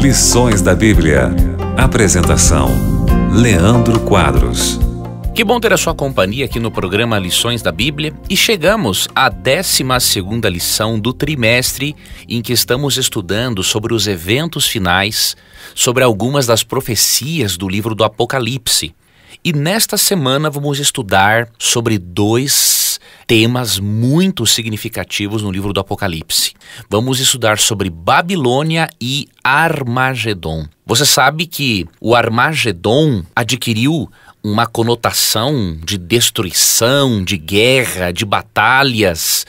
Lições da Bíblia. Apresentação: Leandro Quadros. Que bom ter a sua companhia aqui no programa Lições da Bíblia e chegamos à 12ª lição do trimestre em que estamos estudando sobre os eventos finais, sobre algumas das profecias do livro do Apocalipse. E nesta semana vamos estudar sobre dois temas muito significativos no livro do Apocalipse. Vamos estudar sobre Babilônia e Armagedon. Você sabe que o Armagedon adquiriu uma conotação de destruição, de guerra, de batalhas.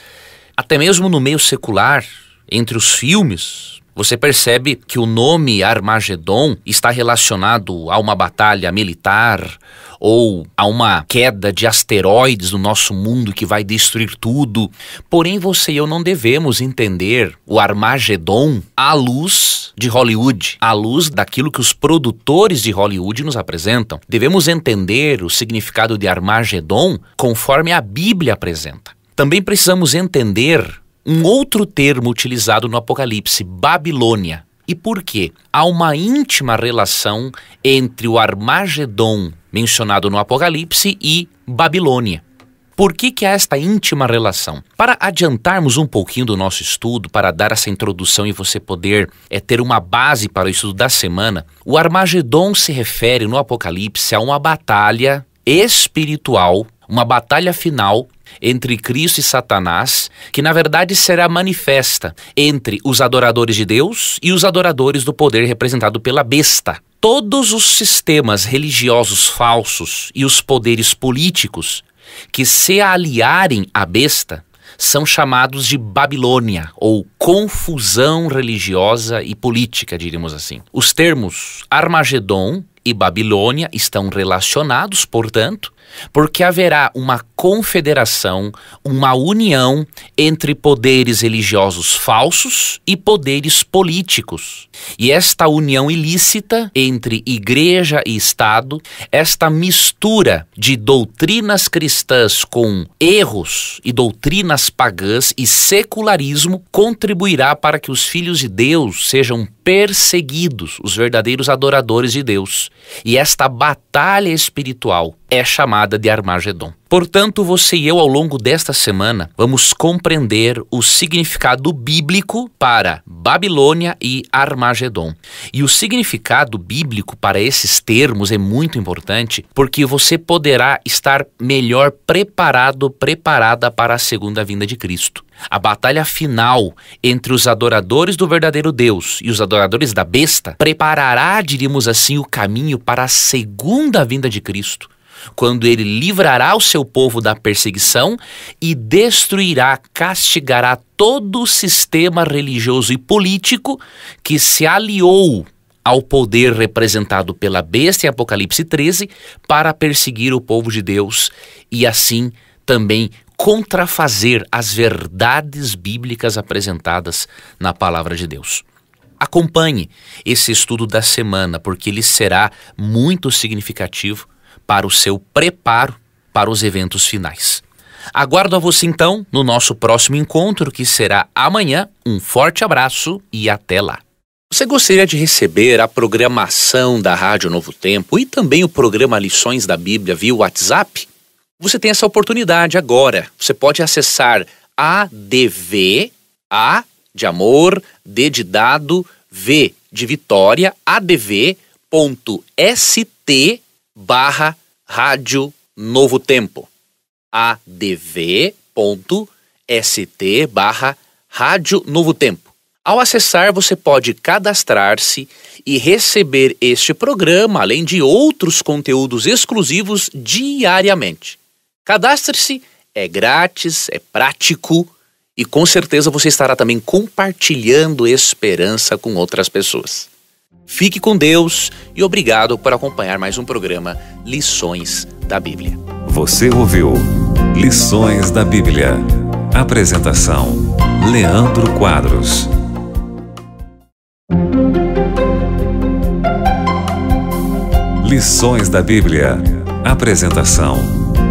Até mesmo no meio secular, entre os filmes, você percebe que o nome Armagedon está relacionado a uma batalha militar ou a uma queda de asteroides no nosso mundo que vai destruir tudo. Porém, você e eu não devemos entender o Armagedon à luz de Hollywood, à luz daquilo que os produtores de Hollywood nos apresentam. Devemos entender o significado de Armagedon conforme a Bíblia apresenta. Também precisamos entender um outro termo utilizado no Apocalipse, Babilônia. E por quê? Há uma íntima relação entre o Armagedon mencionado no Apocalipse e Babilônia. Por que há esta íntima relação? Para adiantarmos um pouquinho do nosso estudo, para dar essa introdução e você poder ter uma base para o estudo da semana, o Armagedon se refere no Apocalipse a uma batalha espiritual, uma batalha final entre Cristo e Satanás, que na verdade será manifesta entre os adoradores de Deus e os adoradores do poder representado pela besta. Todos os sistemas religiosos falsos e os poderes políticos que se aliarem à besta são chamados de Babilônia, ou confusão religiosa e política, diríamos assim. Os termos Armagedon e Babilônia estão relacionados, portanto, porque haverá uma confederação, uma união entre poderes religiosos falsos e poderes políticos. E esta união ilícita entre igreja e Estado, esta mistura de doutrinas cristãs com erros e doutrinas pagãs e secularismo contribuirá para que os filhos de Deus sejam perseguidos, os verdadeiros adoradores de Deus. E esta batalha espiritual é chamada de Armagedon. Portanto, você e eu, ao longo desta semana, vamos compreender o significado bíblico para Babilônia e Armagedon. E o significado bíblico para esses termos é muito importante, porque você poderá estar melhor preparada para a segunda vinda de Cristo. A batalha final entre os adoradores do verdadeiro Deus e os adoradores da besta preparará, diríamos assim, o caminho para a segunda vinda de Cristo, quando ele livrará o seu povo da perseguição e destruirá, castigará todo o sistema religioso e político que se aliou ao poder representado pela besta em Apocalipse 13 para perseguir o povo de Deus e assim também contrafazer as verdades bíblicas apresentadas na palavra de Deus. Acompanhe esse estudo da semana, porque ele será muito significativo para o seu preparo para os eventos finais. Aguardo a você então no nosso próximo encontro, que será amanhã. Um forte abraço e até lá. Você gostaria de receber a programação da Rádio Novo Tempo e também o programa Lições da Bíblia via WhatsApp? Você tem essa oportunidade agora. Você pode acessar ADV, A de amor, D de dado, V de vitória, adv.st/Rádio Novo Tempo. adv.st/Rádio Novo Tempo. Ao acessar, você pode cadastrar-se e receber este programa, além de outros conteúdos exclusivos diariamente. Cadastre-se, é grátis, é prático e com certeza você estará também compartilhando esperança com outras pessoas. Fique com Deus e obrigado por acompanhar mais um programa Lições da Bíblia. Você ouviu Lições da Bíblia. Apresentação: Leandro Quadros. Lições da Bíblia. Apresentação: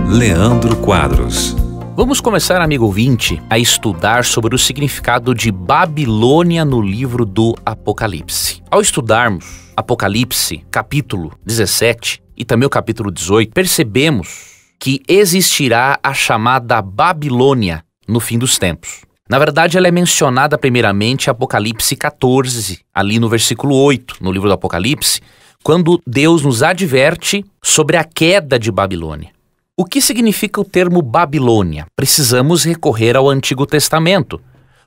Leandro Quadros. Vamos começar, amigo ouvinte, a estudar sobre o significado de Babilônia no livro do Apocalipse. Ao estudarmos Apocalipse, capítulo 17 e também o capítulo 18, percebemos que existirá a chamada Babilônia no fim dos tempos. Na verdade, ela é mencionada primeiramente em Apocalipse 14, ali no versículo 8, no livro do Apocalipse, quando Deus nos adverte sobre a queda de Babilônia. O que significa o termo Babilônia? Precisamos recorrer ao Antigo Testamento,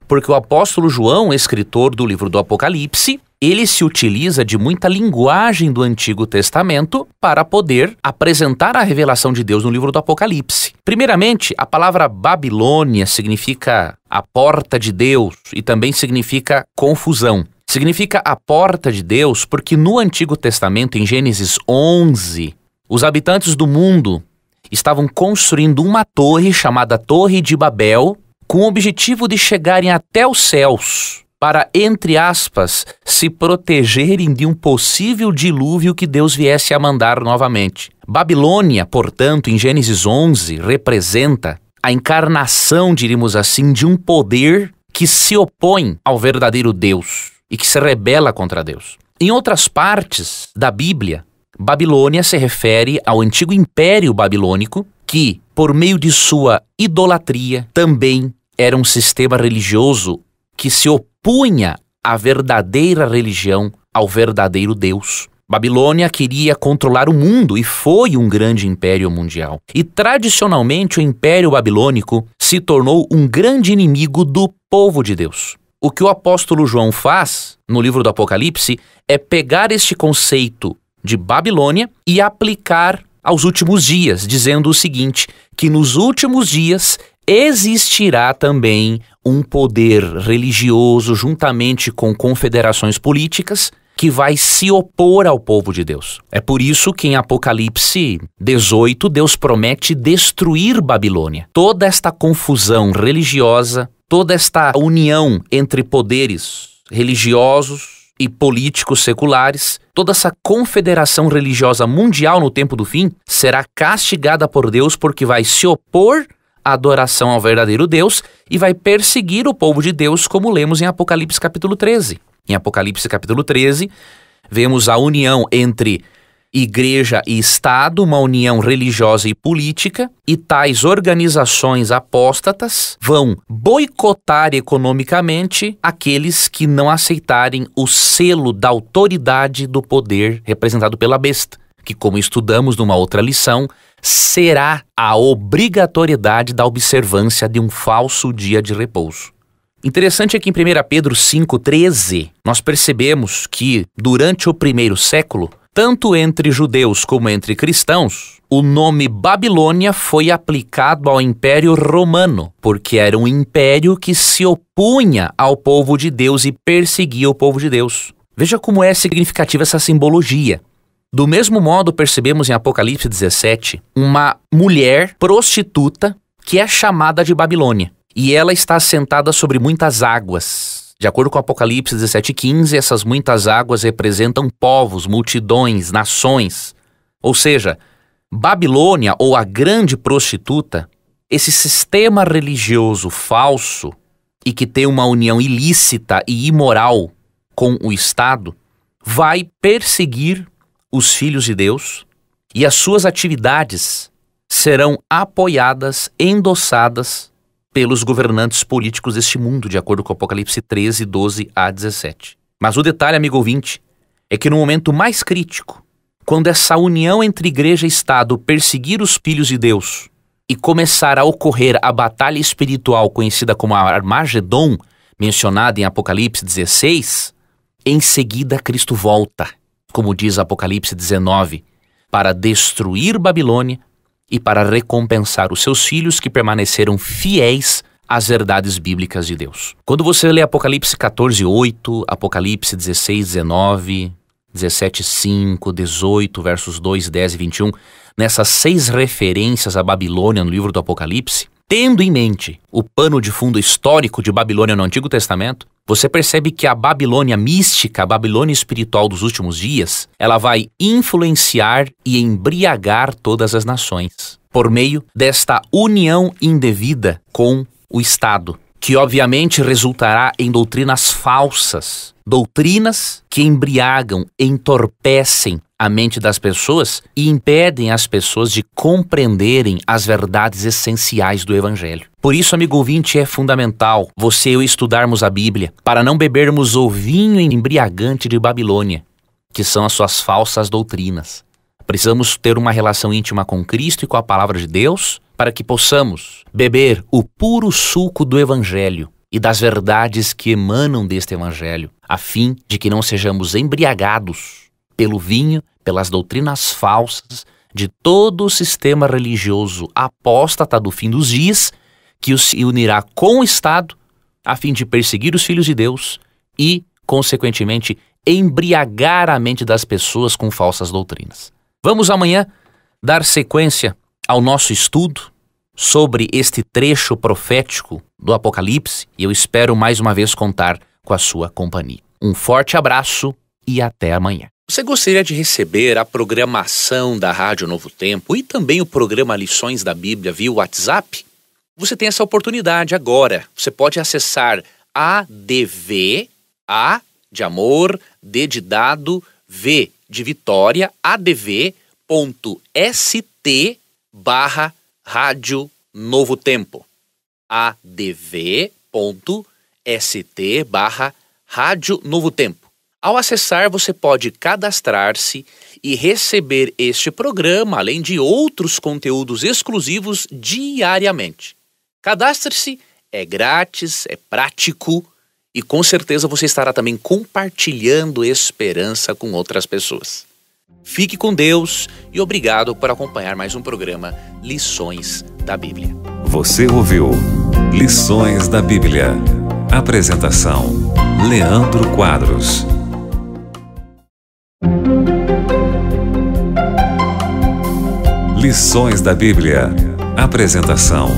porque o apóstolo João, escritor do livro do Apocalipse, ele se utiliza de muita linguagem do Antigo Testamento para poder apresentar a revelação de Deus no livro do Apocalipse. Primeiramente, a palavra Babilônia significa a porta de Deus e também significa confusão. Significa a porta de Deus porque no Antigo Testamento, em Gênesis 11, os habitantes do mundo estavam construindo uma torre chamada Torre de Babel, com o objetivo de chegarem até os céus para, entre aspas, se protegerem de um possível dilúvio que Deus viesse a mandar novamente. Babilônia, portanto, em Gênesis 11, representa a encarnação, diríamos assim, de um poder que se opõe ao verdadeiro Deus e que se rebela contra Deus. Em outras partes da Bíblia, Babilônia se refere ao antigo Império Babilônico, que, por meio de sua idolatria, também era um sistema religioso que se opunha à verdadeira religião, ao verdadeiro Deus. Babilônia queria controlar o mundo e foi um grande império mundial. E tradicionalmente o Império Babilônico se tornou um grande inimigo do povo de Deus. O que o apóstolo João faz no livro do Apocalipse é pegar este conceito de Babilônia e aplicar aos últimos dias, dizendo o seguinte, que nos últimos dias existirá também um poder religioso juntamente com confederações políticas que vai se opor ao povo de Deus. É por isso que em Apocalipse 18 Deus promete destruir Babilônia. Toda esta confusão religiosa, toda esta união entre poderes religiosos e políticos seculares, toda essa confederação religiosa mundial no tempo do fim será castigada por Deus porque vai se opor à adoração ao verdadeiro Deus e vai perseguir o povo de Deus, como lemos em Apocalipse capítulo 13. Em Apocalipse capítulo 13, vemos a união entre igreja e Estado, uma união religiosa e política, e tais organizações apóstatas vão boicotar economicamente aqueles que não aceitarem o selo da autoridade do poder representado pela besta, que, como estudamos numa outra lição, será a obrigatoriedade da observância de um falso dia de repouso. Interessante é que em 1 Pedro 5,13, nós percebemos que, durante o primeiro século, tanto entre judeus como entre cristãos, o nome Babilônia foi aplicado ao Império Romano, porque era um império que se opunha ao povo de Deus e perseguia o povo de Deus. Veja como é significativa essa simbologia. Do mesmo modo, percebemos em Apocalipse 17 uma mulher prostituta que é chamada de Babilônia, e ela está assentada sobre muitas águas. De acordo com Apocalipse 17,15, essas muitas águas representam povos, multidões, nações. Ou seja, Babilônia, ou a grande prostituta, esse sistema religioso falso e que tem uma união ilícita e imoral com o Estado, vai perseguir os filhos de Deus e as suas atividades serão apoiadas, endossadas pelos governantes políticos deste mundo, de acordo com Apocalipse 13, 12 a 17. Mas o detalhe, amigo ouvinte, é que no momento mais crítico, quando essa união entre igreja e Estado perseguir os filhos de Deus e começar a ocorrer a batalha espiritual conhecida como a Armagedon, mencionada em Apocalipse 16, em seguida Cristo volta, como diz Apocalipse 19, para destruir Babilônia e para recompensar os seus filhos que permaneceram fiéis às verdades bíblicas de Deus. Quando você lê Apocalipse 14, 8, Apocalipse 16, 19, 17, 5, 18, versos 2, 10 e 21, nessas 6 referências à Babilônia no livro do Apocalipse, tendo em mente o pano de fundo histórico de Babilônia no Antigo Testamento, você percebe que a Babilônia mística, a Babilônia espiritual dos últimos dias, ela vai influenciar e embriagar todas as nações. por meio desta união indevida com o Estado, que obviamente resultará em doutrinas falsas, doutrinas que embriagam, entorpecem a mente das pessoas e impedem as pessoas de compreenderem as verdades essenciais do Evangelho. Por isso, amigo ouvinte, é fundamental você e eu estudarmos a Bíblia para não bebermos o vinho embriagante de Babilônia, que são as suas falsas doutrinas. Precisamos ter uma relação íntima com Cristo e com a Palavra de Deus para que possamos beber o puro suco do Evangelho e das verdades que emanam deste Evangelho, a fim de que não sejamos embriagados pelo vinho, pelas doutrinas falsas de todo o sistema religioso apóstata do fim dos dias, que se unirá com o Estado a fim de perseguir os filhos de Deus e, consequentemente, embriagar a mente das pessoas com falsas doutrinas. Vamos amanhã dar sequência ao nosso estudo sobre este trecho profético do Apocalipse e eu espero mais uma vez contar com a sua companhia. Um forte abraço e até amanhã. Você gostaria de receber a programação da Rádio Novo Tempo e também o programa Lições da Bíblia via WhatsApp? Você tem essa oportunidade agora. Você pode acessar ADV, A de amor, D de dado, V de Vitória, adv.st/Rádio Novo Tempo. adv.st/Rádio Novo Tempo. Ao acessar, você pode cadastrar-se e receber este programa, além de outros conteúdos exclusivos diariamente. Cadastre-se, é grátis, é prático e com certeza você estará também compartilhando esperança com outras pessoas. Fique com Deus e obrigado por acompanhar mais um programa Lições da Bíblia. Você ouviu Lições da Bíblia. Apresentação: Leandro Quadros. Lições da Bíblia. Apresentação: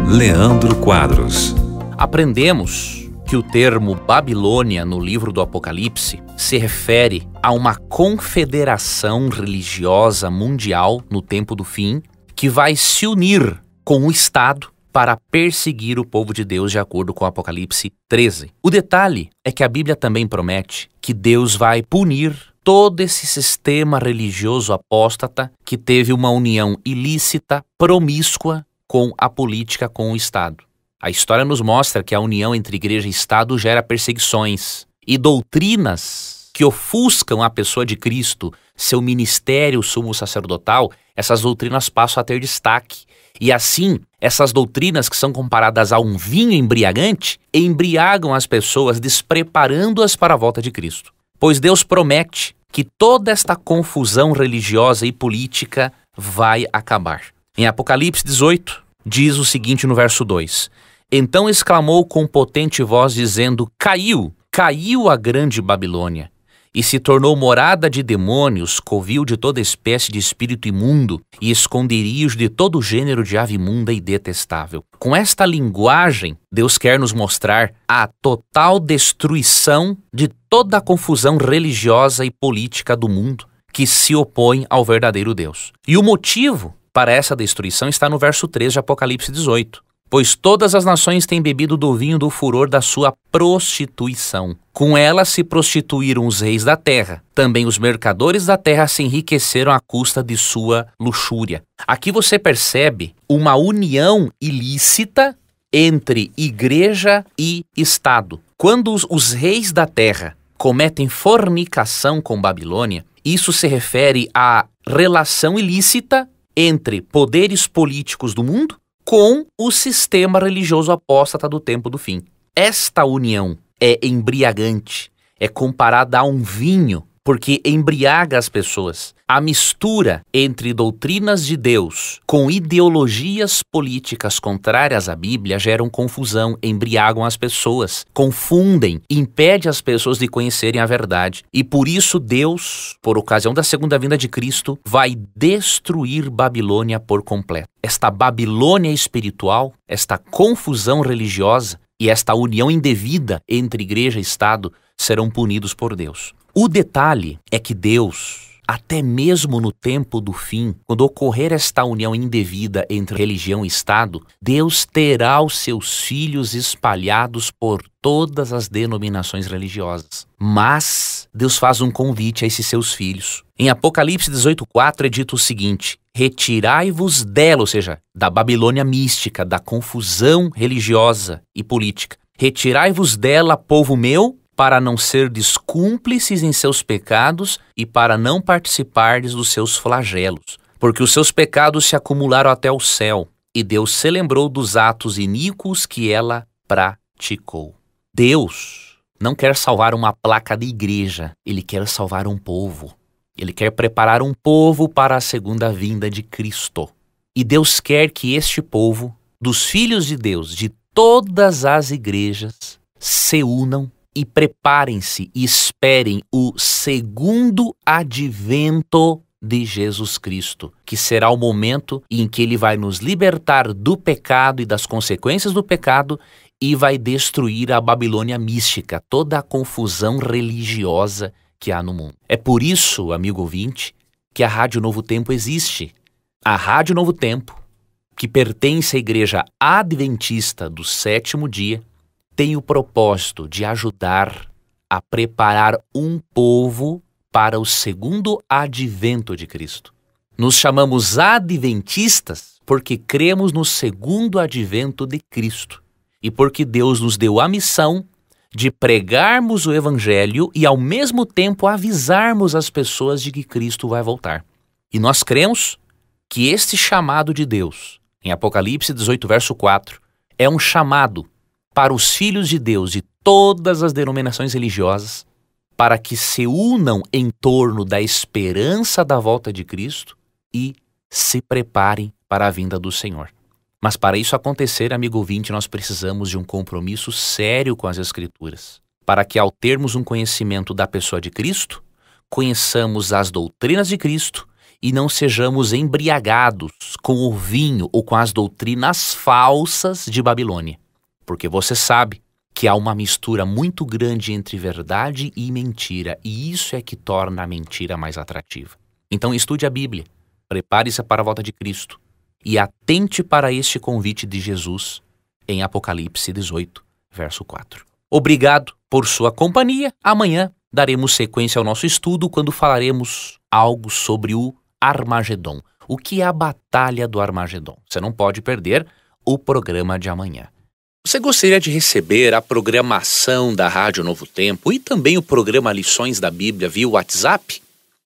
Leandro Quadros. Aprendemos que o termo Babilônia no livro do Apocalipse se refere a uma confederação religiosa mundial no tempo do fim que vai se unir com o Estado para perseguir o povo de Deus de acordo com o Apocalipse 13. O detalhe é que a Bíblia também promete que Deus vai punir todo esse sistema religioso apóstata que teve uma união ilícita, promíscua com a política, com o Estado. A história nos mostra que a união entre igreja e Estado gera perseguições e doutrinas que ofuscam a pessoa de Cristo, seu ministério sumo sacerdotal, essas doutrinas passam a ter destaque. E assim, essas doutrinas que são comparadas a um vinho embriagante, embriagam as pessoas, despreparando-as para a volta de Cristo. Pois Deus promete que toda esta confusão religiosa e política vai acabar. Em Apocalipse 18, diz o seguinte no verso 2: Então exclamou com potente voz, dizendo: Caiu, caiu a grande Babilônia, e se tornou morada de demônios, covil de toda espécie de espírito imundo e esconderijo de todo gênero de ave imunda e detestável. Com esta linguagem, Deus quer nos mostrar a total destruição de toda a confusão religiosa e política do mundo que se opõe ao verdadeiro Deus. E o motivo para essa destruição está no verso 3 de Apocalipse 18. Pois todas as nações têm bebido do vinho do furor da sua prostituição. Com ela se prostituíram os reis da terra. Também os mercadores da terra se enriqueceram à custa de sua luxúria. Aqui você percebe uma união ilícita entre igreja e Estado. Quando os reis da terra cometem fornicação com Babilônia, isso se refere à relação ilícita entre poderes políticos do mundo com o sistema religioso apóstata do tempo do fim. Esta união é embriagante, é comparada a um vinho, porque embriaga as pessoas. A mistura entre doutrinas de Deus com ideologias políticas contrárias à Bíblia geram confusão, embriagam as pessoas, confundem, impede as pessoas de conhecerem a verdade. E por isso Deus, por ocasião da segunda vinda de Cristo, vai destruir Babilônia por completo. Esta Babilônia espiritual, esta confusão religiosa e esta união indevida entre igreja e Estado serão punidos por Deus. O detalhe é que Deus, até mesmo no tempo do fim, quando ocorrer esta união indevida entre religião e Estado, Deus terá os seus filhos espalhados por todas as denominações religiosas. Mas Deus faz um convite a esses seus filhos. Em Apocalipse 18:4 é dito o seguinte: retirai-vos dela, ou seja, da Babilônia mística, da confusão religiosa e política. Retirai-vos dela, povo meu, para não serdes cúmplices em seus pecados e para não participardes dos seus flagelos. Porque os seus pecados se acumularam até o céu, e Deus se lembrou dos atos iníquos que ela praticou. Deus não quer salvar uma placa de igreja, Ele quer salvar um povo. Ele quer preparar um povo para a segunda vinda de Cristo. E Deus quer que este povo, dos filhos de Deus, de todas as igrejas, se unam e preparem-se e esperem o segundo advento de Jesus Cristo, que será o momento em que Ele vai nos libertar do pecado e das consequências do pecado e vai destruir a Babilônia mística, toda a confusão religiosa que há no mundo. É por isso, amigo ouvinte, que a Rádio Novo Tempo existe. A Rádio Novo Tempo, que pertence à Igreja Adventista do Sétimo Dia, tem o propósito de ajudar a preparar um povo para o segundo advento de Cristo. Nos chamamos adventistas porque cremos no segundo advento de Cristo e porque Deus nos deu a missão de pregarmos o Evangelho e ao mesmo tempo avisarmos as pessoas de que Cristo vai voltar. E nós cremos que este chamado de Deus, em Apocalipse 18, verso 4, é um chamado para os filhos de Deus de todas as denominações religiosas, para que se unam em torno da esperança da volta de Cristo e se preparem para a vinda do Senhor. Mas para isso acontecer, amigo ouvinte, nós precisamos de um compromisso sério com as Escrituras, para que ao termos um conhecimento da pessoa de Cristo, conheçamos as doutrinas de Cristo e não sejamos embriagados com o vinho ou com as doutrinas falsas de Babilônia. Porque você sabe que há uma mistura muito grande entre verdade e mentira, e isso é que torna a mentira mais atrativa. Então estude a Bíblia, prepare-se para a volta de Cristo e atente para este convite de Jesus em Apocalipse 18, verso 4. Obrigado por sua companhia. Amanhã daremos sequência ao nosso estudo quando falaremos algo sobre o Armagedon. O que é a Batalha do Armagedon? Você não pode perder o programa de amanhã. Você gostaria de receber a programação da Rádio Novo Tempo e também o programa Lições da Bíblia via WhatsApp?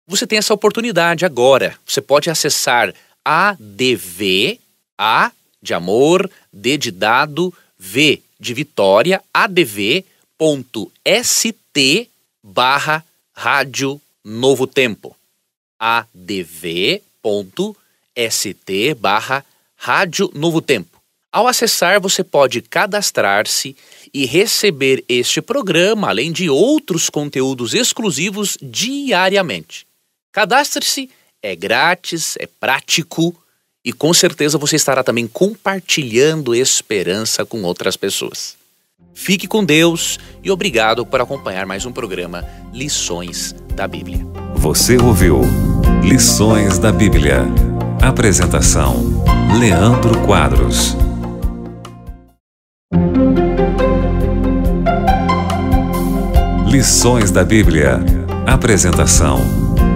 Você tem essa oportunidade agora. Você pode acessar ADV, A de amor, D de dado, V de Vitória, adv.st/Rádio Novo Tempo. adv.st/Rádio Novo Tempo. Ao acessar, você pode cadastrar-se e receber este programa, além de outros conteúdos exclusivos diariamente. Cadastre-se, é grátis, é prático e com certeza você estará também compartilhando esperança com outras pessoas. Fique com Deus e obrigado por acompanhar mais um programa Lições da Bíblia. Você ouviu Lições da Bíblia. Apresentação: Leandro Quadros. Lições da Bíblia. Apresentação: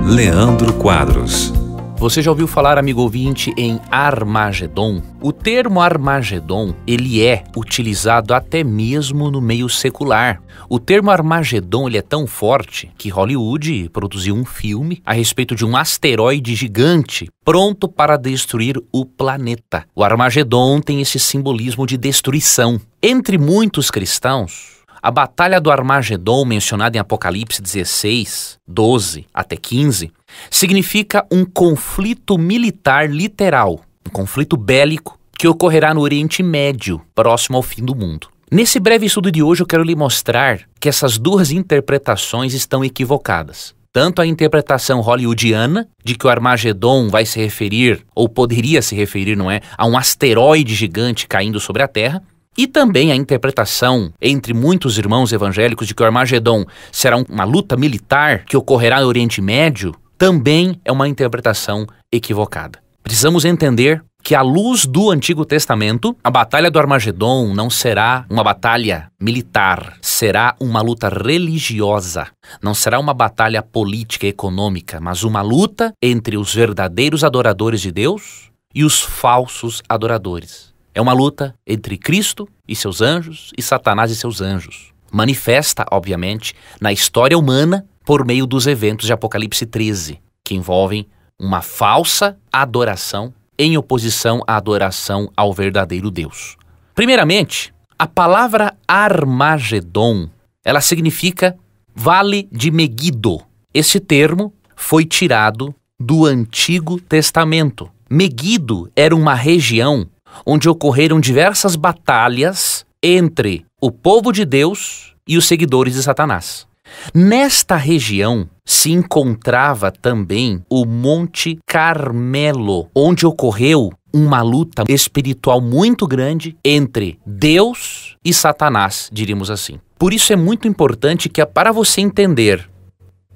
Leandro Quadros. Você já ouviu falar, amigo ouvinte, em Armagedon? O termo Armagedon, ele é utilizado até mesmo no meio secular. O termo Armagedon, ele é tão forte que Hollywood produziu um filme a respeito de um asteroide gigante pronto para destruir o planeta. O Armagedon tem esse simbolismo de destruição. Entre muitos cristãos, a Batalha do Armagedon, mencionada em Apocalipse 16, 12 até 15, significa um conflito militar literal, um conflito bélico que ocorrerá no Oriente Médio, próximo ao fim do mundo. Nesse breve estudo de hoje eu quero lhe mostrar que essas duas interpretações estão equivocadas. Tanto a interpretação hollywoodiana, de que o Armagedon vai se referir, ou poderia se referir, não é, a um asteroide gigante caindo sobre a Terra, e também a interpretação entre muitos irmãos evangélicos de que o Armagedon será uma luta militar que ocorrerá no Oriente Médio, também é uma interpretação equivocada. Precisamos entender que, à luz do Antigo Testamento, a Batalha do Armagedon não será uma batalha militar, será uma luta religiosa. Não será uma batalha política e econômica, mas uma luta entre os verdadeiros adoradores de Deus e os falsos adoradores. É uma luta entre Cristo e seus anjos e Satanás e seus anjos. Manifesta, obviamente, na história humana por meio dos eventos de Apocalipse 13, que envolvem uma falsa adoração em oposição à adoração ao verdadeiro Deus. Primeiramente, a palavra Armagedon, ela significa Vale de Meguido. Este termo foi tirado do Antigo Testamento. Meguido era uma região onde ocorreram diversas batalhas entre o povo de Deus e os seguidores de Satanás. Nesta região se encontrava também o Monte Carmelo, onde ocorreu uma luta espiritual muito grande entre Deus e Satanás, diríamos assim. Por isso é muito importante que, para você entender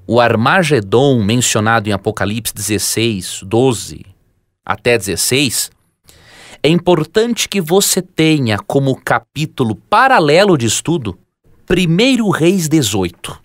o Armagedon mencionado em Apocalipse 16, 12 até 16, é importante que você tenha como capítulo paralelo de estudo 1 Reis 18.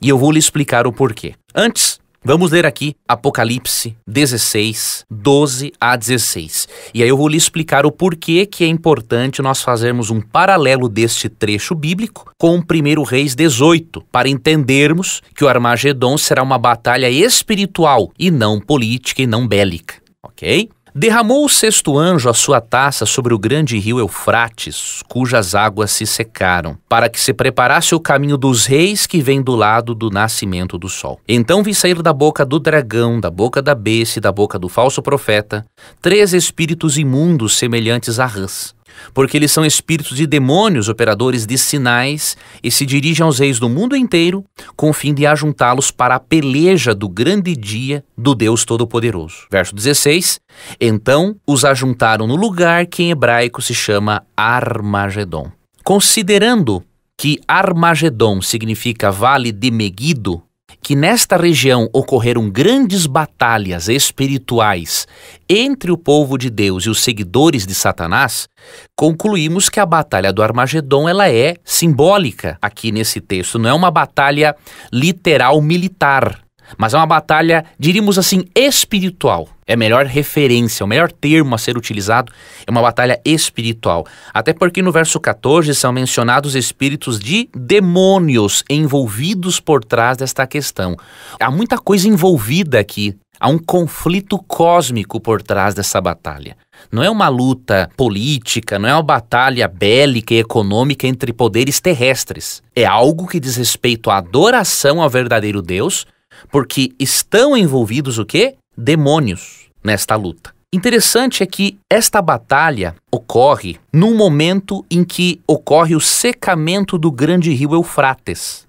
E eu vou lhe explicar o porquê. Antes, vamos ler aqui Apocalipse 16, 12 a 16. E aí eu vou lhe explicar o porquê que é importante nós fazermos um paralelo deste trecho bíblico com 1 Reis 18, para entendermos que o Armagedon será uma batalha espiritual e não política e não bélica, ok? Derramou o sexto anjo a sua taça sobre o grande rio Eufrates, cujas águas se secaram, para que se preparasse o caminho dos reis que vem do lado do nascimento do sol. Então vi sair da boca do dragão, da boca da besta e da boca do falso profeta, 3 espíritos imundos semelhantes a rãs, porque eles são espíritos de demônios, operadores de sinais, e se dirigem aos reis do mundo inteiro, com o fim de ajuntá-los para a peleja do grande dia do Deus Todo-Poderoso. Verso 16, então os ajuntaram no lugar que em hebraico se chama Armagedon. Considerando que Armagedon significa Vale de Meguido, que nesta região ocorreram grandes batalhas espirituais entre o povo de Deus e os seguidores de Satanás, concluímos que a batalha do Armagedon ela é simbólica aqui nesse texto. Não é uma batalha literal militar, mas é uma batalha, diríamos assim, espiritual. É a melhor referência, o melhor termo a ser utilizado é uma batalha espiritual. Até porque no verso 14 são mencionados espíritos de demônios envolvidos por trás desta questão. Há muita coisa envolvida aqui. Há um conflito cósmico por trás dessa batalha. Não é uma luta política, não é uma batalha bélica e econômica entre poderes terrestres. É algo que diz respeito à adoração ao verdadeiro Deus, porque estão envolvidos o quê? Demônios nesta luta. Interessante é que esta batalha ocorre num momento em que ocorre o secamento do grande rio Eufrates.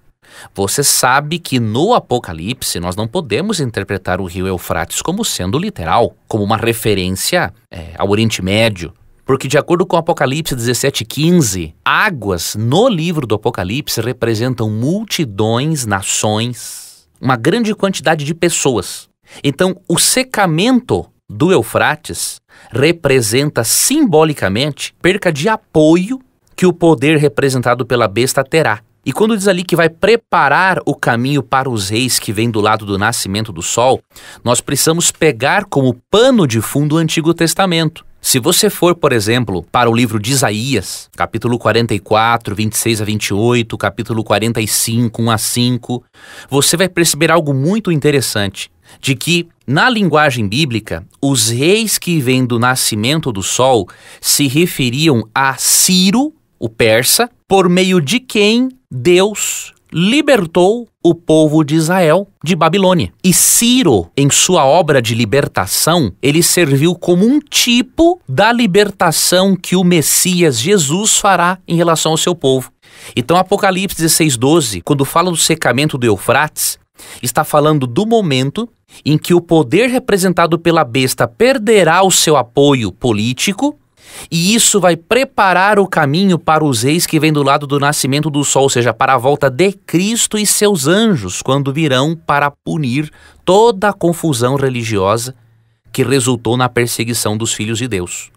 Você sabe que no Apocalipse nós não podemos interpretar o rio Eufrates como sendo literal, como uma referência ao Oriente Médio. Porque de acordo com Apocalipse 17:15, águas no livro do Apocalipse representam multidões, nações, uma grande quantidade de pessoas. Então, o secamento do Eufrates representa simbolicamente perca de apoio que o poder representado pela besta terá. E quando diz ali que vai preparar o caminho para os reis que vêm do lado do nascimento do sol, nós precisamos pegar como pano de fundo o Antigo Testamento. Se você for, por exemplo, para o livro de Isaías, capítulo 44, 26 a 28, capítulo 45, 1 a 5, você vai perceber algo muito interessante, de que, na linguagem bíblica, os reis que vêm do nascimento do sol se referiam a Ciro, o persa, por meio de quem Deus libertou o povo de Israel de Babilônia. E Ciro, em sua obra de libertação, ele serviu como um tipo da libertação que o Messias Jesus fará em relação ao seu povo. Então Apocalipse 16:12, quando fala do secamento do Eufrates, está falando do momento em que o poder representado pela besta perderá o seu apoio político E isso vai preparar o caminho para os reis que vêm do lado do nascimento do sol, ou seja, para a volta de Cristo e seus anjos, quando virão para punir toda a confusão religiosa que resultou na perseguição dos filhos de Deus.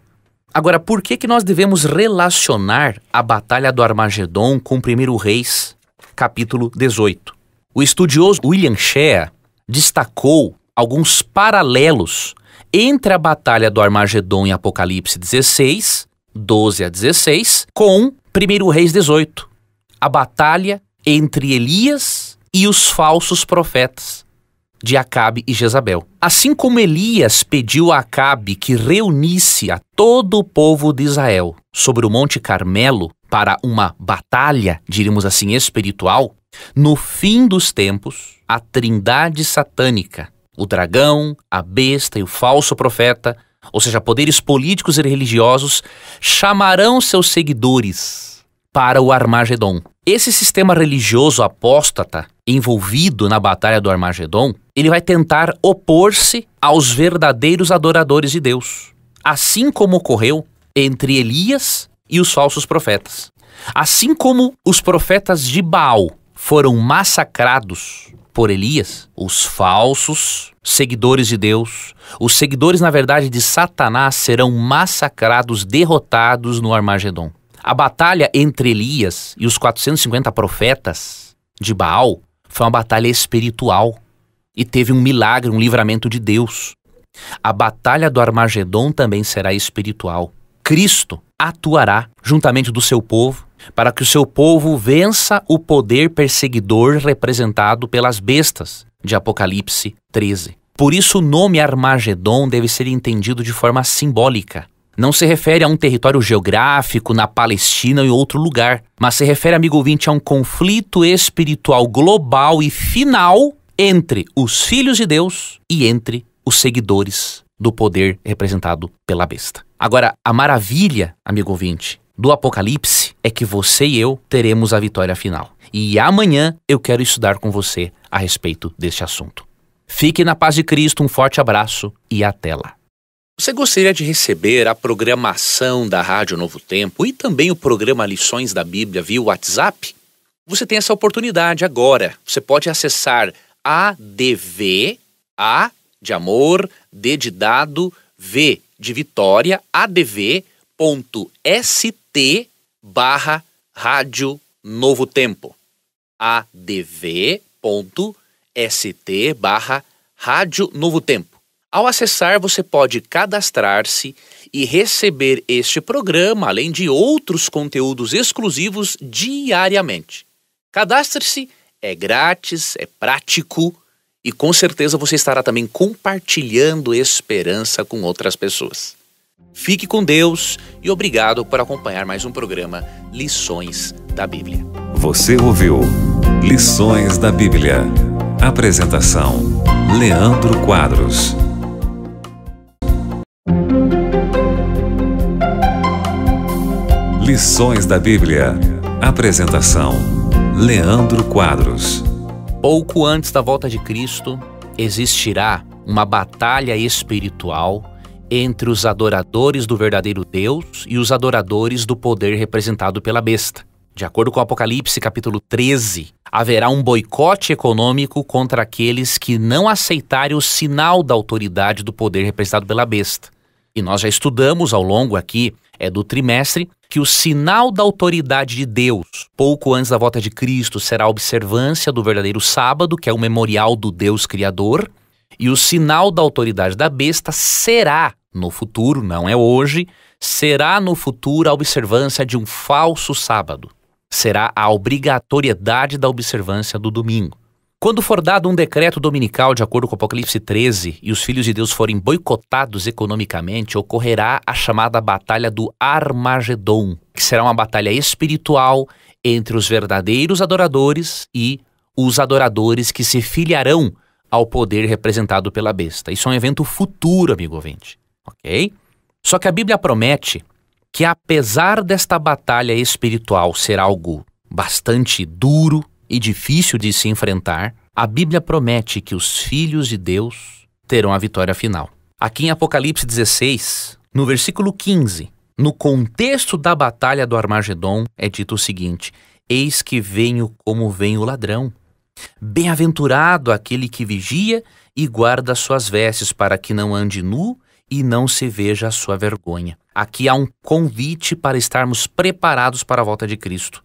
Agora, por que nós devemos relacionar a batalha do Armagedon com 1 Reis, capítulo 18? O estudioso William Shea destacou alguns paralelos entre a batalha do Armagedon em Apocalipse 16, 12 a 16, com 1 Reis 18, a batalha entre Elias e os falsos profetas de Acabe e Jezabel. Assim como Elias pediu a Acabe que reunisse a todo o povo de Israel sobre o Monte Carmelo para uma batalha, diríamos assim, espiritual, no fim dos tempos, a trindade satânica, o dragão, a besta e o falso profeta, ou seja, poderes políticos e religiosos, chamarão seus seguidores para o Armagedon. Esse sistema religioso apóstata envolvido na batalha do Armagedon, ele vai tentar opor-se aos verdadeiros adoradores de Deus, assim como ocorreu entre Elias e os falsos profetas. Assim como os profetas de Baal foram massacrados por Elias, os falsos seguidores de Deus, os seguidores, na verdade, de Satanás, serão massacrados, derrotados no Armagedon. A batalha entre Elias e os 450 profetas de Baal foi uma batalha espiritual e teve um milagre, um livramento de Deus. A batalha do Armagedon também será espiritual. Cristo atuará juntamente do seu povo para que o seu povo vença o poder perseguidor representado pelas bestas de Apocalipse 13. Por isso o nome Armagedon deve ser entendido de forma simbólica. Não se refere a um território geográfico na Palestina ou em outro lugar, mas se refere, amigo ouvinte, a um conflito espiritual global e final entre os filhos de Deus e entre os seguidores do poder representado pela besta. Agora, a maravilha, amigo ouvinte, do Apocalipse é que você e eu teremos a vitória final. E amanhã eu quero estudar com você a respeito deste assunto. Fique na paz de Cristo, um forte abraço e até lá. Você gostaria de receber a programação da Rádio Novo Tempo e também o programa Lições da Bíblia via WhatsApp? Você tem essa oportunidade agora. Você pode acessar ADV, A de amor, D de dado, V de Vitória, adv.st/Rádio Novo Tempo. adv.st/Rádio Novo Tempo. Ao acessar, você pode cadastrar-se e receber este programa, além de outros conteúdos exclusivos diariamente. Cadastre-se, é grátis, é prático e com certeza você estará também compartilhando esperança com outras pessoas. Fique com Deus e obrigado por acompanhar mais um programa Lições da Bíblia. Você ouviu Lições da Bíblia. Apresentação: Leandro Quadros. Lições da Bíblia. Apresentação: Leandro Quadros. Pouco antes da volta de Cristo, existirá uma batalha espiritual entre os adoradores do verdadeiro Deus e os adoradores do poder representado pela besta. De acordo com Apocalipse capítulo 13, haverá um boicote econômico contra aqueles que não aceitarem o sinal da autoridade do poder representado pela besta. E nós já estudamos ao longo aqui do trimestre que o sinal da autoridade de Deus, pouco antes da volta de Cristo, será a observância do verdadeiro sábado, que é o memorial do Deus Criador, e o sinal da autoridade da besta será, no futuro, não é hoje, será no futuro a observância de um falso sábado. Será a obrigatoriedade da observância do domingo. Quando for dado um decreto dominical, de acordo com Apocalipse 13, e os filhos de Deus forem boicotados economicamente, ocorrerá a chamada Batalha do Armagedon, que será uma batalha espiritual entre os verdadeiros adoradores e os adoradores que se filiarão ao poder representado pela besta. Isso é um evento futuro, amigo ouvinte, ok? Só que a Bíblia promete que, apesar desta batalha espiritual ser algo bastante duro e difícil de se enfrentar, a Bíblia promete que os filhos de Deus terão a vitória final. Aqui em Apocalipse 16, no versículo 15, no contexto da batalha do Armagedon, é dito o seguinte: eis que venho como vem o ladrão. Bem-aventurado aquele que vigia e guarda suas vestes, para que não ande nu e não se veja a sua vergonha. Aqui há um convite para estarmos preparados para a volta de Cristo.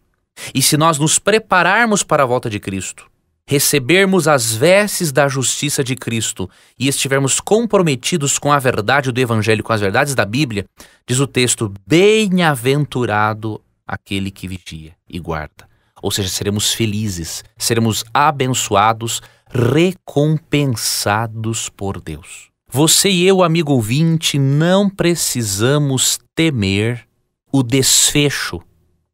E se nós nos prepararmos para a volta de Cristo, recebermos as vestes da justiça de Cristo e estivermos comprometidos com a verdade do Evangelho, com as verdades da Bíblia, diz o texto: bem-aventurado aquele que vigia e guarda. Ou seja, seremos felizes, seremos abençoados, recompensados por Deus. Você e eu, amigo ouvinte, não precisamos temer o desfecho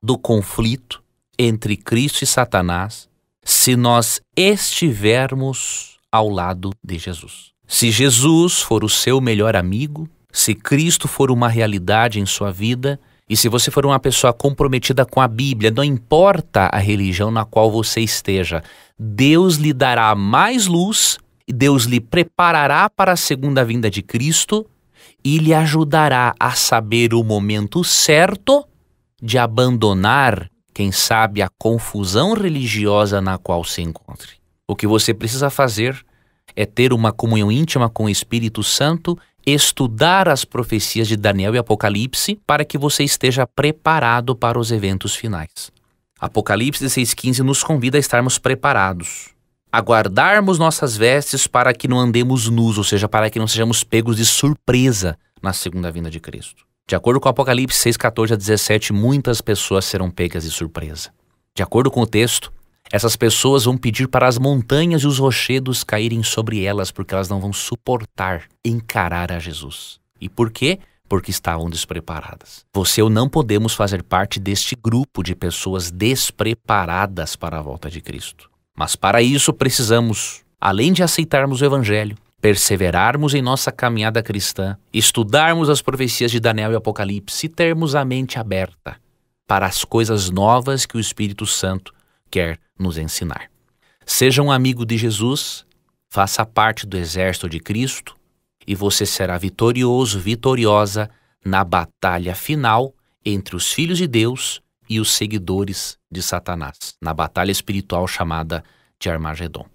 do conflito entre Cristo e Satanás se nós estivermos ao lado de Jesus. Se Jesus for o seu melhor amigo, se Cristo for uma realidade em sua vida, e se você for uma pessoa comprometida com a Bíblia, não importa a religião na qual você esteja, Deus lhe dará mais luz, Deus lhe preparará para a segunda vinda de Cristo e lhe ajudará a saber o momento certo de abandonar, quem sabe, a confusão religiosa na qual se encontre. O que você precisa fazer é ter uma comunhão íntima com o Espírito Santo, estudar as profecias de Daniel e Apocalipse para que você esteja preparado para os eventos finais. Apocalipse 16:15 nos convida a estarmos preparados, a guardarmos nossas vestes para que não andemos nus, ou seja, para que não sejamos pegos de surpresa na segunda vinda de Cristo. De acordo com Apocalipse 6:14-17, muitas pessoas serão pegas de surpresa. De acordo com o texto, essas pessoas vão pedir para as montanhas e os rochedos caírem sobre elas, porque elas não vão suportar encarar a Jesus. E por quê? Porque estavam despreparadas. Você e eu não podemos fazer parte deste grupo de pessoas despreparadas para a volta de Cristo. Mas para isso precisamos, além de aceitarmos o Evangelho, perseverarmos em nossa caminhada cristã, estudarmos as profecias de Daniel e Apocalipse e termos a mente aberta para as coisas novas que o Espírito Santo quer nos ensinar. Seja um amigo de Jesus, faça parte do exército de Cristo e você será vitorioso, vitoriosa na batalha final entre os filhos de Deus e os seguidores de Satanás, na batalha espiritual chamada de Armagedon.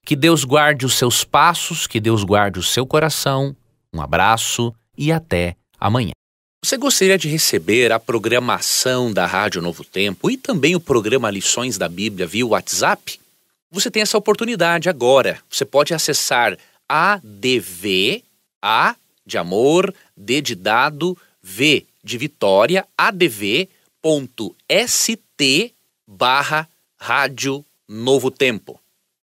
Que Deus guarde os seus passos, que Deus guarde o seu coração. Um abraço e até amanhã. Você gostaria de receber a programação da Rádio Novo Tempo e também o programa Lições da Bíblia via WhatsApp? Você tem essa oportunidade agora. Você pode acessar ADV, A de amor, D de dado, V de vitória, adv.st/Rádio Novo Tempo.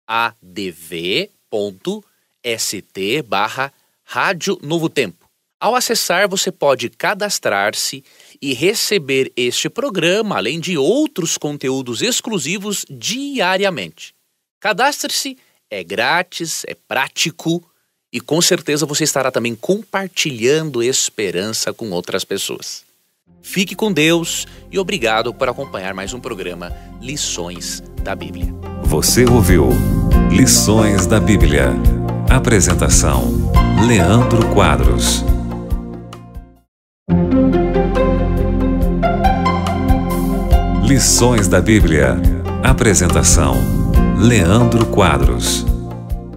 adv.st/Rádio Novo Tempo. Ao acessar, você pode cadastrar-se e receber este programa, além de outros conteúdos exclusivos diariamente. Cadastre-se, é grátis, é prático e com certeza você estará também compartilhando esperança com outras pessoas. Fique com Deus e obrigado por acompanhar mais um programa Lições da Bíblia. Você ouviu Lições da Bíblia. Apresentação: Leandro Quadros. Lições da Bíblia. Apresentação: Leandro Quadros.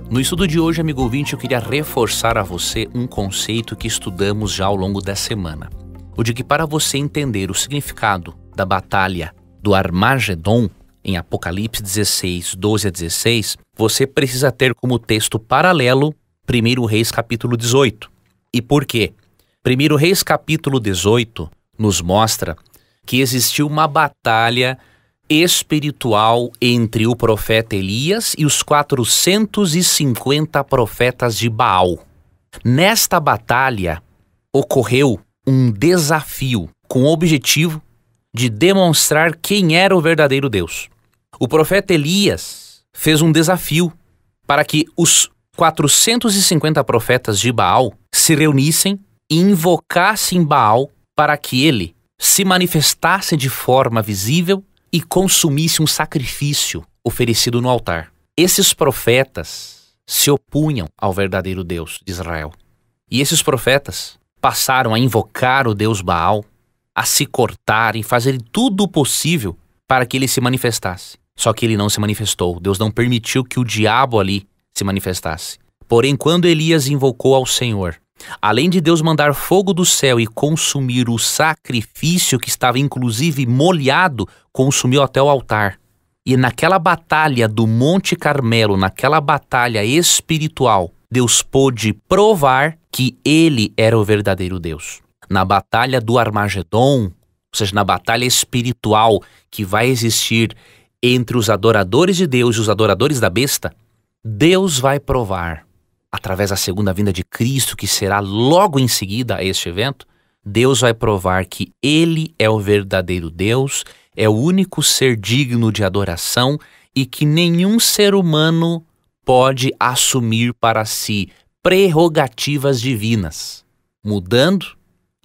No estudo de hoje, amigo ouvinte, eu queria reforçar a você um conceito que estudamos já ao longo da semana. O de que para você entender o significado da batalha do Armagedon, em Apocalipse 16:12-16, você precisa ter como texto paralelo 1 Reis capítulo 18. E por quê? 1 Reis capítulo 18 nos mostra que existiu uma batalha espiritual entre o profeta Elias e os 450 profetas de Baal. Nesta batalha ocorreu um desafio com o objetivo de demonstrar quem era o verdadeiro Deus. O profeta Elias fez um desafio para que os 450 profetas de Baal se reunissem e invocassem Baal para que ele se manifestasse de forma visível e consumisse um sacrifício oferecido no altar. Esses profetas se opunham ao verdadeiro Deus de Israel. E esses profetas passaram a invocar o Deus Baal a se cortarem, fazerem tudo o possível para que ele se manifestasse. Só que ele não se manifestou. Deus não permitiu que o diabo ali se manifestasse. Porém, quando Elias invocou ao Senhor, além de Deus mandar fogo do céu e consumir o sacrifício que estava inclusive molhado, consumiu até o altar. E naquela batalha do Monte Carmelo, naquela batalha espiritual, Deus pôde provar que ele era o verdadeiro Deus. Na batalha do Armagedon, ou seja, na batalha espiritual que vai existir entre os adoradores de Deus e os adoradores da besta, Deus vai provar, através da segunda vinda de Cristo, que será logo em seguida a este evento, Deus vai provar que ele é o verdadeiro Deus, é o único ser digno de adoração e que nenhum ser humano pode assumir para si prerrogativas divinas, mudando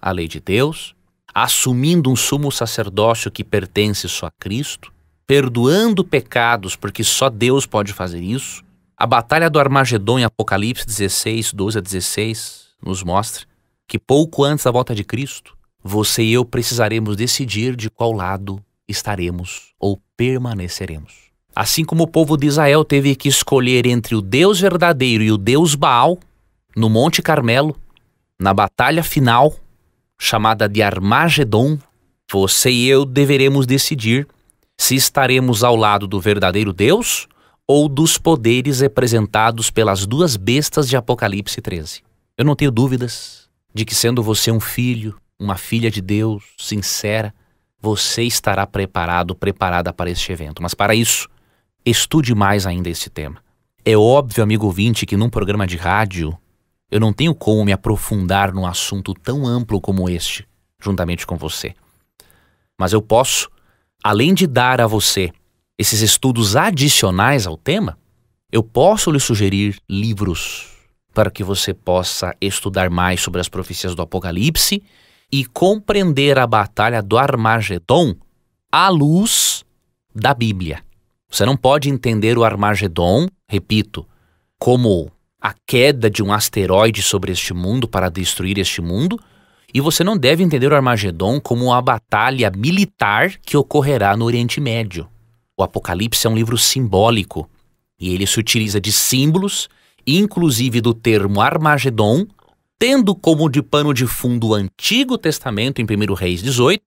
a lei de Deus, assumindo um sumo sacerdócio que pertence só a Cristo, perdoando pecados, porque só Deus pode fazer isso. A batalha do Armagedon em Apocalipse 16, 12 a 16, nos mostra que pouco antes da volta de Cristo, você e eu precisaremos decidir de qual lado estaremos ou permaneceremos. Assim como o povo de Israel teve que escolher entre o Deus verdadeiro e o Deus Baal, no Monte Carmelo, na batalha final, chamada de Armagedon, você e eu deveremos decidir se estaremos ao lado do verdadeiro Deus ou dos poderes representados pelas duas bestas de Apocalipse 13. Eu não tenho dúvidas de que, sendo você um filho, uma filha de Deus, sincera, você estará preparada para este evento. Mas para isso, estude mais ainda esse tema. É óbvio, amigo ouvinte, que num programa de rádio, eu não tenho como me aprofundar num assunto tão amplo como este, juntamente com você. Mas eu posso, além de dar a você esses estudos adicionais ao tema, eu posso lhe sugerir livros para que você possa estudar mais sobre as profecias do Apocalipse e compreender a batalha do Armagedon à luz da Bíblia. Você não pode entender o Armagedon, repito, como a queda de um asteroide sobre este mundo para destruir este mundo, e você não deve entender o Armagedon como uma batalha militar que ocorrerá no Oriente Médio. O Apocalipse é um livro simbólico e ele se utiliza de símbolos, inclusive do termo Armagedon, tendo como de pano de fundo o Antigo Testamento em 1 Reis 18,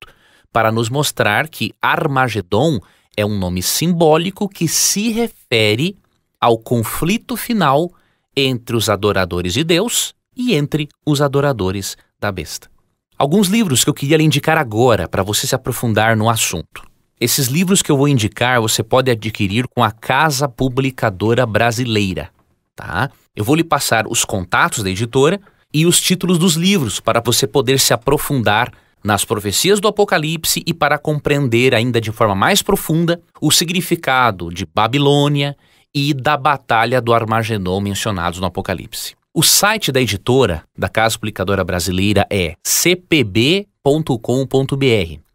para nos mostrar que Armagedon é um nome simbólico que se refere ao conflito final entre os adoradores de Deus e entre os adoradores da besta. Alguns livros que eu queria lhe indicar agora para você se aprofundar no assunto. Esses livros que eu vou indicar você pode adquirir com a Casa Publicadora Brasileira, tá? Eu vou lhe passar os contatos da editora e os títulos dos livros para você poder se aprofundar nas profecias do Apocalipse e para compreender ainda de forma mais profunda o significado de Babilônia e da batalha do Armagedon mencionados no Apocalipse. O site da editora, da Casa Publicadora Brasileira, é cpb.com.br.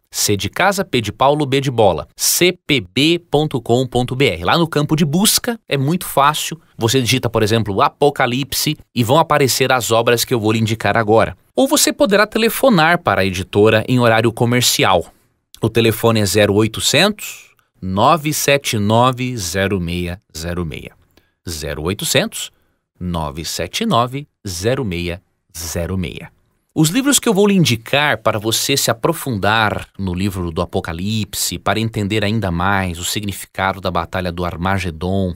C de casa, P de Paulo, B de bola. cpb.com.br. Lá no campo de busca é muito fácil. Você digita, por exemplo, Apocalipse e vão aparecer as obras que eu vou lhe indicar agora. Ou você poderá telefonar para a editora em horário comercial. O telefone é 0800 979 0606. 0800 979 0606. Os livros que eu vou lhe indicar para você se aprofundar no livro do Apocalipse, para entender ainda mais o significado da batalha do Armagedon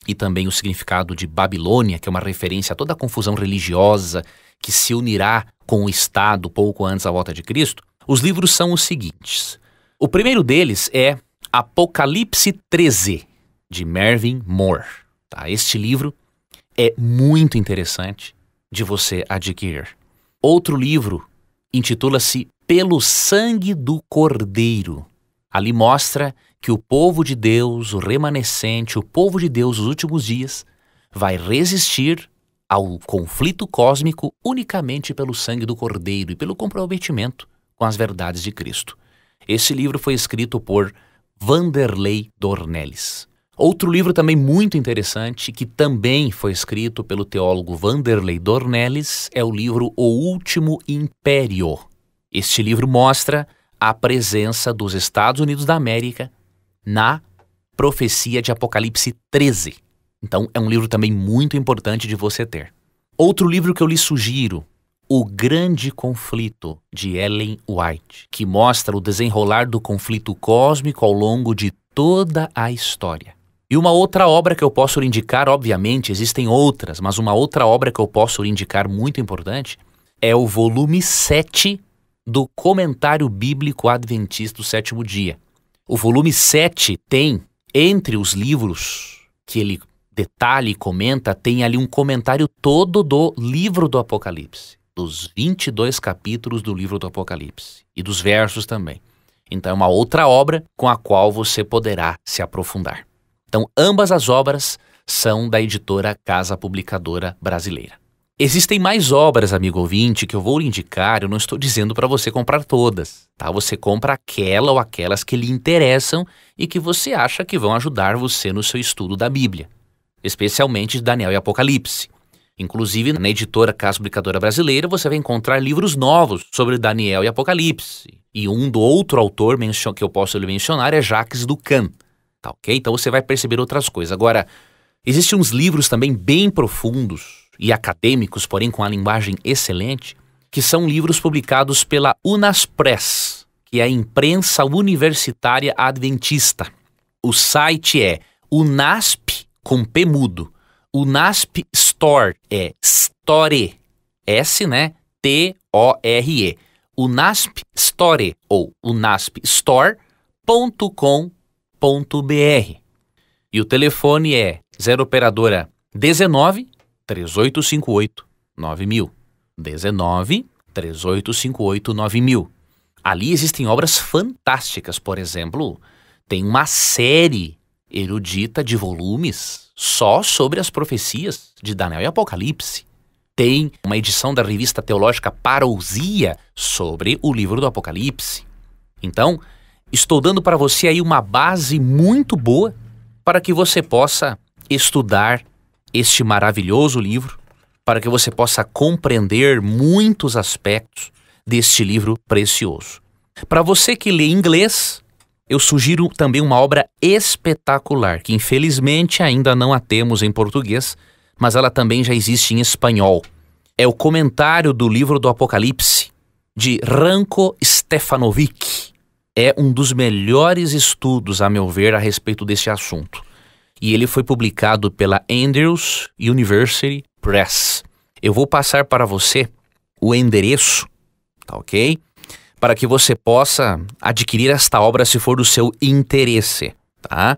e também o significado de Babilônia, que é uma referência a toda a confusão religiosa que se unirá com o Estado pouco antes da volta de Cristo, os livros são os seguintes. O primeiro deles é Apocalipse 13, de Mervyn Moore. Tá? Este livro é muito interessante de você adquirir. Outro livro intitula-se Pelo Sangue do Cordeiro. Ali mostra que o povo de Deus, o remanescente, o povo de Deus dos últimos dias, vai resistir ao conflito cósmico unicamente pelo sangue do Cordeiro e pelo comprometimento com as verdades de Cristo. Esse livro foi escrito por Vanderlei Dornelles. Outro livro também muito interessante, que também foi escrito pelo teólogo Vanderlei Dornelles, é o livro O Último Império. Este livro mostra a presença dos Estados Unidos da América na profecia de Apocalipse 13. Então, é um livro também muito importante de você ter. Outro livro que eu lhe sugiro, O Grande Conflito, de Ellen White, que mostra o desenrolar do conflito cósmico ao longo de toda a história. E uma outra obra que eu posso lhe indicar, obviamente, existem outras, mas uma outra obra que eu posso lhe indicar muito importante é o volume 7 do Comentário Bíblico Adventista do Sétimo Dia. O volume 7 tem, entre os livros que ele detalha e comenta, tem ali um comentário todo do livro do Apocalipse, dos 22 capítulos do livro do Apocalipse e dos versos também. Então é uma outra obra com a qual você poderá se aprofundar. Então ambas as obras são da editora Casa Publicadora Brasileira. Existem mais obras, amigo ouvinte, que eu vou lhe indicar. Eu não estou dizendo para você comprar todas, tá? Você compra aquela ou aquelas que lhe interessam e que você acha que vão ajudar você no seu estudo da Bíblia, especialmente de Daniel e Apocalipse. Inclusive, na editora Casa Publicadora Brasileira, você vai encontrar livros novos sobre Daniel e Apocalipse. E um do outro autor que eu posso lhe mencionar é Jacques Ducan, tá ok? Então você vai perceber outras coisas. Agora, existem uns livros também bem profundos e acadêmicos, porém com a linguagem excelente, que são livros publicados pela Unaspress, que é a imprensa universitária adventista. O site é Unasp, com P mudo. Unasp Store, é Store, S, né? T-O-R-E. Unasp Store, ou unaspstore.com.br. E o telefone é 0 operadora 19 3858 9000. 19 3858 9000. Ali existem obras fantásticas, por exemplo, tem uma série erudita de volumes só sobre as profecias de Daniel e Apocalipse. Tem uma edição da revista teológica Parousia sobre o livro do Apocalipse. Então, estou dando para você aí uma base muito boa para que você possa estudar este maravilhoso livro, para que você possa compreender muitos aspectos deste livro precioso. Para você que lê inglês, eu sugiro também uma obra espetacular, que infelizmente ainda não a temos em português, mas ela também já existe em espanhol. É o comentário do livro do Apocalipse, de Ranko Stefanovic. É um dos melhores estudos, a meu ver, a respeito desse assunto. E ele foi publicado pela Andrews University Press. Eu vou passar para você o endereço, tá ok? Para que você possa adquirir esta obra se for do seu interesse, tá?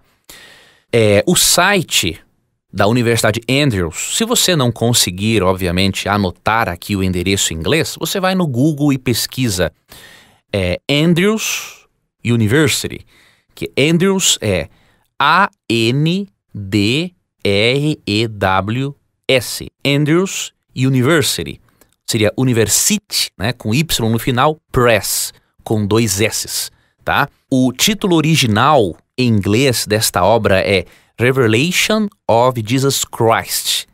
O site da Universidade Andrews, se você não conseguir, obviamente, anotar aqui o endereço em inglês, você vai no Google e pesquisa Andrews University, que Andrews é A-N-D-R-E-W-S, Andrews University. Seria University, né, com Y no final, Press, com 2 S's, tá? O título original em inglês desta obra é Revelation of Jesus Christ,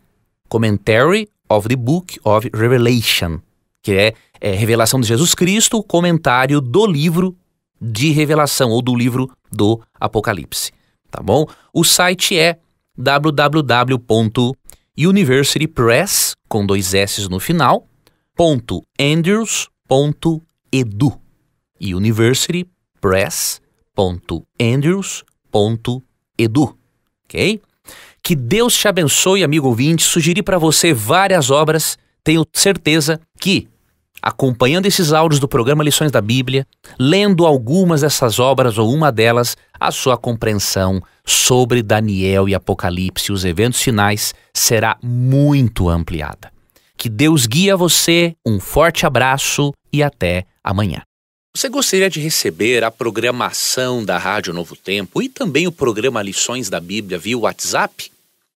Commentary of the Book of Revelation, que é Revelação de Jesus Cristo, comentário do livro de Revelação, ou do livro do Apocalipse, tá bom? O site é www.universitypress, com 2 S's no final, .andrews.edu e universitypress.andrews.edu, ok? Que Deus te abençoe, amigo ouvinte. Sugeri para você várias obras. Tenho certeza que, acompanhando esses áudios do programa Lições da Bíblia, lendo algumas dessas obras ou uma delas, a sua compreensão sobre Daniel e Apocalipse e os eventos finais será muito ampliada. Que Deus guie a você, um forte abraço e até amanhã. Você gostaria de receber a programação da Rádio Novo Tempo e também o programa Lições da Bíblia via WhatsApp?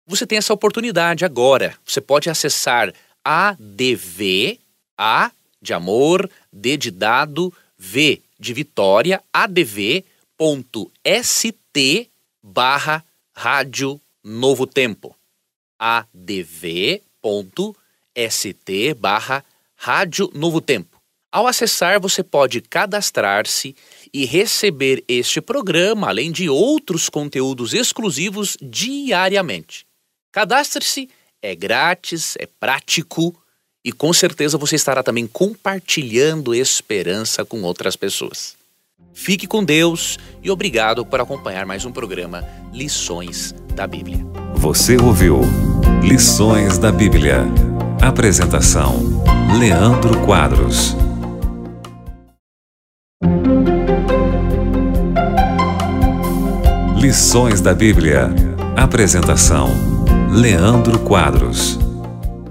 Você tem essa oportunidade agora. Você pode acessar ADV, A de amor, D de dado, V de Vitória, adv.st/Rádio Novo Tempo. adv.st/Rádio Novo Tempo. Ao acessar, você pode cadastrar-se e receber este programa, além de outros conteúdos exclusivos diariamente. Cadastre-se, é grátis, é prático e com certeza você estará também compartilhando esperança com outras pessoas. Fique com Deus e obrigado por acompanhar mais um programa Lições da Bíblia. Você ouviu Lições da Bíblia. Apresentação: Leandro Quadros. Lições da Bíblia. Apresentação: Leandro Quadros.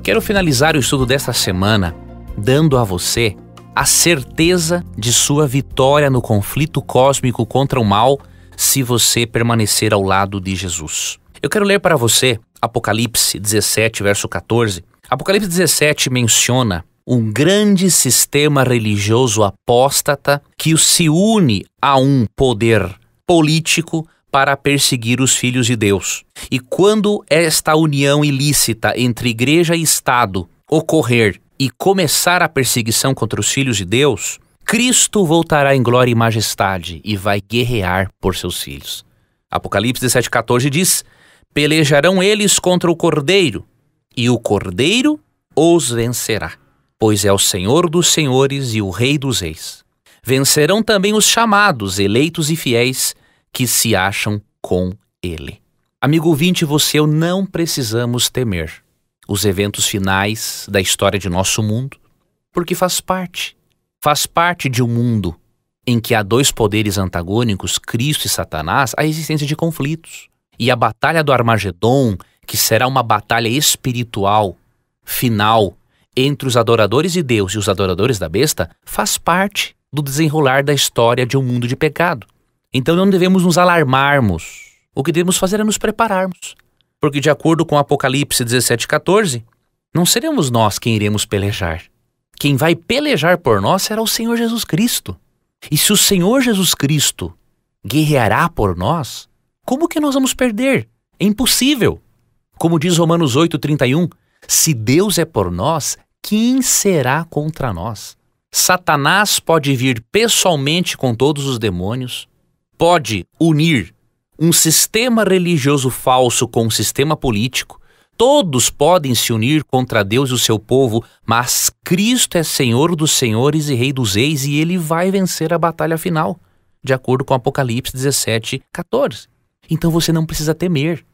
Quero finalizar o estudo desta semana dando a você a certeza de sua vitória no conflito cósmico contra o mal se você permanecer ao lado de Jesus. Eu quero ler para você Apocalipse 17, verso 14. Apocalipse 17 menciona um grande sistema religioso apóstata que se une a um poder político para perseguir os filhos de Deus. E quando esta união ilícita entre igreja e Estado ocorrer e começar a perseguição contra os filhos de Deus, Cristo voltará em glória e majestade e vai guerrear por seus filhos. Apocalipse 17,14 diz: pelejarão eles contra o Cordeiro, e o Cordeiro os vencerá, pois é o Senhor dos senhores e o Rei dos reis. Vencerão também os chamados, eleitos e fiéis, que se acham com ele. Amigo ouvinte, você e eu não precisamos temer os eventos finais da história de nosso mundo, porque faz parte de um mundo em que há dois poderes antagônicos, Cristo e Satanás, a existência de conflitos. E a batalha do Armagedon, que será uma batalha espiritual final entre os adoradores de Deus e os adoradores da besta, faz parte do desenrolar da história de um mundo de pecado. Então não devemos nos alarmarmos. O que devemos fazer é nos prepararmos. Porque de acordo com Apocalipse 17,14, não seremos nós quem iremos pelejar. Quem vai pelejar por nós será o Senhor Jesus Cristo. E se o Senhor Jesus Cristo guerreará por nós, como que nós vamos perder? É impossível. Como diz Romanos 8,31, se Deus é por nós, quem será contra nós? Satanás pode vir pessoalmente com todos os demônios, pode unir um sistema religioso falso com um sistema político. Todos podem se unir contra Deus e o seu povo, mas Cristo é Senhor dos senhores e Rei dos reis e ele vai vencer a batalha final, de acordo com Apocalipse 17,14. Então você não precisa temer.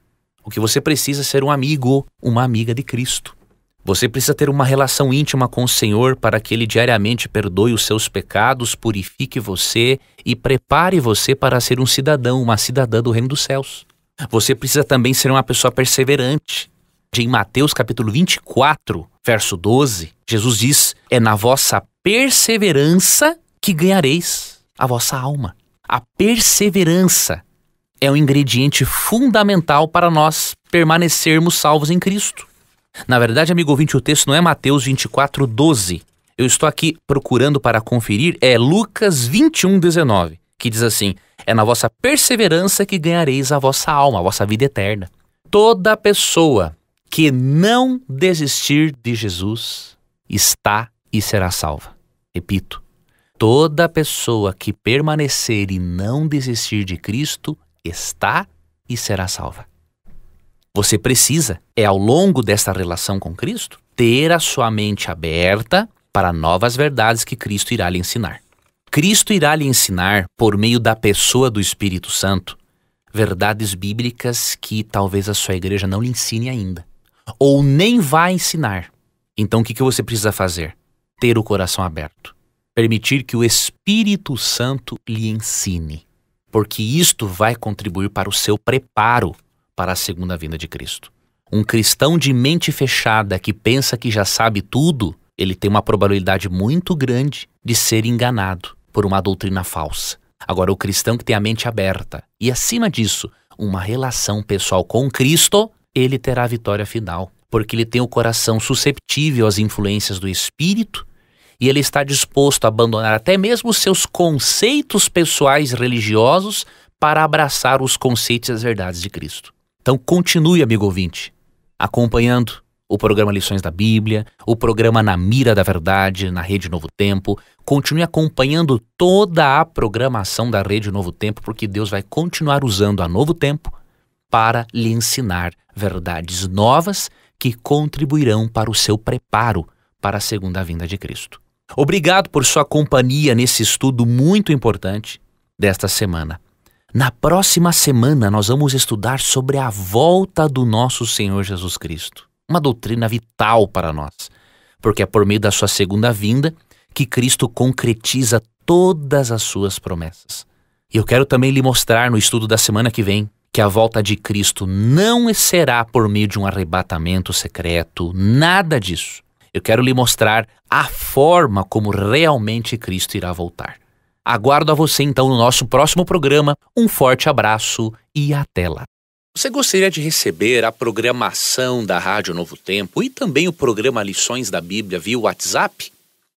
O que você precisa é ser um amigo, uma amiga de Cristo. Você precisa ter uma relação íntima com o Senhor para que Ele diariamente perdoe os seus pecados, purifique você e prepare você para ser um cidadão, uma cidadã do reino dos céus. Você precisa também ser uma pessoa perseverante. Em Mateus capítulo 24, verso 12, Jesus diz: é na vossa perseverança que ganhareis a vossa alma. A perseverança é um ingrediente fundamental para nós permanecermos salvos em Cristo. Na verdade, amigo ouvinte, o texto não é Mateus 24, 12. Eu estou aqui procurando para conferir, é Lucas 21, 19, que diz assim: é na vossa perseverança que ganhareis a vossa alma, a vossa vida eterna. Toda pessoa que não desistir de Jesus está e será salva. Repito, toda pessoa que permanecer e não desistir de Cristo está e será salva. Você precisa, ao longo desta relação com Cristo, ter a sua mente aberta para novas verdades que Cristo irá lhe ensinar. Cristo irá lhe ensinar, por meio da pessoa do Espírito Santo, verdades bíblicas que talvez a sua igreja não lhe ensine ainda, ou nem vai ensinar. Então o que você precisa fazer? Ter o coração aberto. Permitir que o Espírito Santo lhe ensine, porque isto vai contribuir para o seu preparo para a segunda vinda de Cristo. Um cristão de mente fechada que pensa que já sabe tudo, ele tem uma probabilidade muito grande de ser enganado por uma doutrina falsa. Agora, o cristão que tem a mente aberta e, acima disso, uma relação pessoal com Cristo, ele terá a vitória final, porque ele tem o coração susceptível às influências do Espírito e ele está disposto a abandonar até mesmo os seus conceitos pessoais religiosos para abraçar os conceitos e as verdades de Cristo. Então continue, amigo ouvinte, acompanhando o programa Lições da Bíblia, o programa Na Mira da Verdade, na Rede Novo Tempo. Continue acompanhando toda a programação da Rede Novo Tempo, porque Deus vai continuar usando a Novo Tempo para lhe ensinar verdades novas que contribuirão para o seu preparo para a segunda vinda de Cristo. Obrigado por sua companhia nesse estudo muito importante desta semana. Na próxima semana nós vamos estudar sobre a volta do nosso Senhor Jesus Cristo. Uma doutrina vital para nós, porque é por meio da sua segunda vinda que Cristo concretiza todas as suas promessas. E eu quero também lhe mostrar no estudo da semana que vem que a volta de Cristo não será por meio de um arrebatamento secreto, nada disso. Eu quero lhe mostrar a forma como realmente Cristo irá voltar. Aguardo a você então no nosso próximo programa. Um forte abraço e até lá. Você gostaria de receber a programação da Rádio Novo Tempo e também o programa Lições da Bíblia via WhatsApp?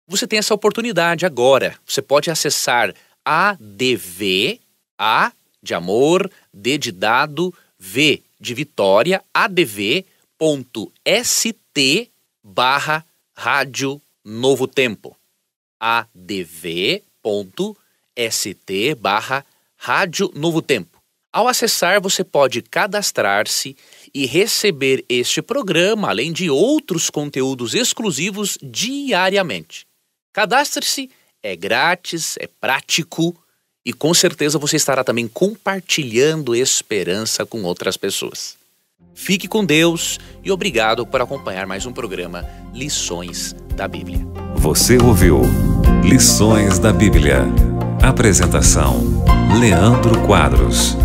Você tem essa oportunidade agora. Você pode acessar ADV, A de amor, D de dado, V de Vitória, adv.st/Rádio Novo Tempo. adv.st/Rádio Novo Tempo. Ao acessar, você pode cadastrar-se e receber este programa, além de outros conteúdos exclusivos diariamente. Cadastre-se, é grátis, é prático e com certeza você estará também compartilhando esperança com outras pessoas. Fique com Deus e obrigado por acompanhar mais um programa Lições da Bíblia. Você ouviu Lições da Bíblia. Apresentação: Leandro Quadros.